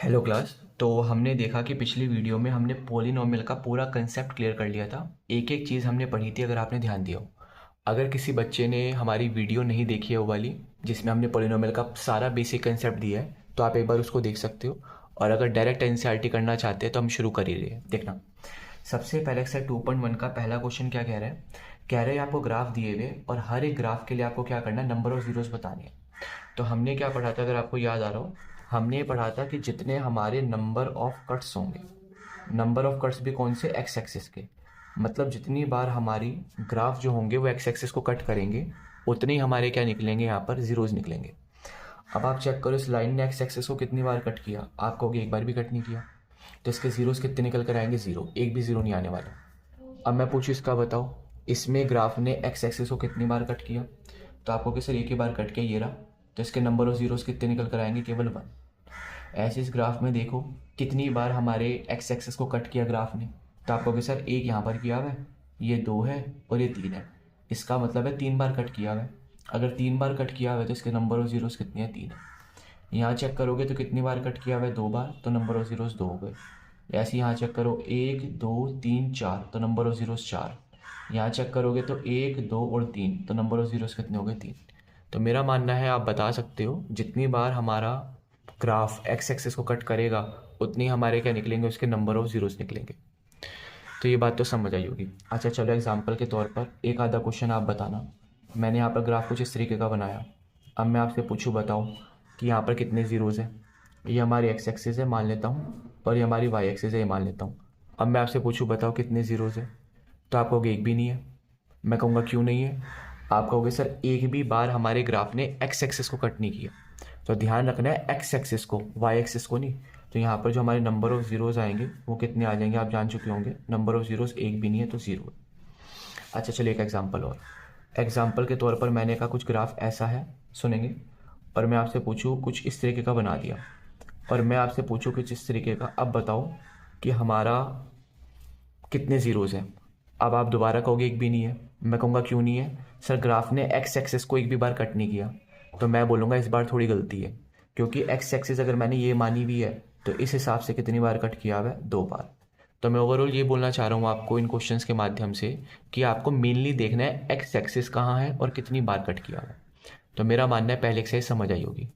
Hello class. तो हमने देखा कि पिछली वीडियो में हमने पोलिनोमियल का पूरा कंसेप्ट क्लियर कर लिया था। एक एक चीज़ हमने पढ़ी थी, अगर आपने ध्यान दिया हो। अगर किसी बच्चे ने हमारी वीडियो नहीं देखी है वो वाली, जिसमें हमने पोलिनोमियल का सारा बेसिक कंसेप्ट दिया है, तो आप एक बार उसको देख सकते हो। और अगर डायरेक्ट एनसीईआरटी करना चाहते हैं तो हम शुरू कर ही रहे हैं। देखना, सबसे पहले एक्सरसाइज 2.1 का पहला क्वेश्चन क्या कह रहा है। कह रहे हैं आपको ग्राफ दिए हुए और हर एक ग्राफ के लिए आपको क्या करना है, नंबर ऑफ जीरोस बतानी है। तो हमने क्या पढ़ा था, अगर आपको याद आ रहा हो, हमने ये पढ़ा था कि जितने हमारे नंबर ऑफ कट्स होंगे, नंबर ऑफ कट्स भी कौन से, एक्स एक्सिस के, मतलब जितनी बार हमारी ग्राफ जो होंगे वो एक्स एक्सिस को कट करेंगे, उतने ही हमारे क्या निकलेंगे, यहाँ पर जीरोज निकलेंगे। अब आप चेक करो, इस लाइन ने एक्स एक्सिस को कितनी बार कट किया, आप कहोगे एक बार भी कट नहीं किया। तो इसके जीरोस कितने निकल कर आएंगे, जीरो, एक भी जीरो नहीं आने वाला। अब मैं पूछूँ इसका बताओ, इसमें ग्राफ ने एक्स एक्सिस को कितनी बार कट किया, तो आपको कि सर एक ही बार कट किया, ये रहा। तो इसके नंबर ऑफ जीरोस कितने निकल कर आएंगे, केवल वन। ऐसे इस ग्राफ में देखो कितनी बार हमारे एक्स एक्सिस को कट किया ग्राफ ने, तो आपको कि सर एक यहाँ पर किया हुआ है, ये दो है और ये तीन है। इसका मतलब है तीन बार कट किया हुआ है। अगर तीन बार कट किया हुआ है तो इसके नंबर ऑफ जीरोस कितने हैं, तीन है। यहाँ चेक करोगे तो कितनी बार कट किया हुआ है, दो बार, तो नंबर ऑफ जीरोस दो हो गए। ऐसे यहाँ चेक करो, एक दो तीन चार, तो नंबर ऑफ जीरोस चार। यहाँ चेक करोगे तो एक दो और तीन, तो नंबर ऑफ जीरोस कितने हो गए, तीन। तो मेरा मानना है आप बता सकते हो जितनी बार हमारा ग्राफ एक्स एक्सिस को कट करेगा उतनी हमारे क्या निकलेंगे, उसके नंबर ऑफ जीरोस निकलेंगे। तो ये बात तो समझ आई होगी। अच्छा चलो, एग्जाम्पल के तौर पर एक आधा क्वेश्चन आप बताना। मैंने यहाँ पर ग्राफ कुछ इस तरीके का बनाया। अब मैं आपसे पूछूँ, बताओ कि यहाँ पर कितने ज़ीरोज़ हैं। ये हमारी एक्स एक्सिस है मान लेता हूँ, और ये हमारी वाई एक्सिस है ये मान लेता हूँ। अब मैं आपसे पूछूँ, बताओ कितने ज़ीरोज़ है, तो आप कहोगे एक भी नहीं है। मैं कहूँगा क्यों नहीं है, आप कहोगे सर एक भी बार हमारे ग्राफ ने एक्स एक्सिस को कट नहीं किया। तो ध्यान रखना है एक्स एक्सिस को, वाई एक्सिस को नहीं। तो यहाँ पर जो हमारे नंबर ऑफ जीरोज़ आएंगे वो कितने आ जाएंगे, आप जान चुके होंगे। नंबर ऑफ जीरोज़ एक भी नहीं है तो ज़ीरो। अच्छा चलिए एक एग्जांपल और। एग्जांपल के तौर पर मैंने कहा कुछ ग्राफ ऐसा है, सुनेंगे, और मैं आपसे पूछूँ कुछ इस तरीके का बना दिया, और मैं आपसे पूछूँ कुछ इस तरीके का, अब बताओ कि हमारा कितने ज़ीरोज़ हैं। अब आप दोबारा कहोगे एक भी नहीं है। मैं कहूँगा क्यों नहीं है, सर ग्राफ ने एक्स एक्सिस को एक भी बार कट नहीं किया। तो मैं बोलूँगा इस बार थोड़ी गलती है, क्योंकि एक्स एक्सिस अगर मैंने ये मानी हुई है तो इस हिसाब से कितनी बार कट किया हुआ है, दो बार। तो मैं ओवरऑल ये बोलना चाह रहा हूँ आपको इन क्वेश्चंस के माध्यम से कि आपको मेनली देखना है एक्स एक्सिस कहाँ है और कितनी बार कट किया हुआ है। तो मेरा मानना है पहले एक्सरसाइज समझ आई होगी।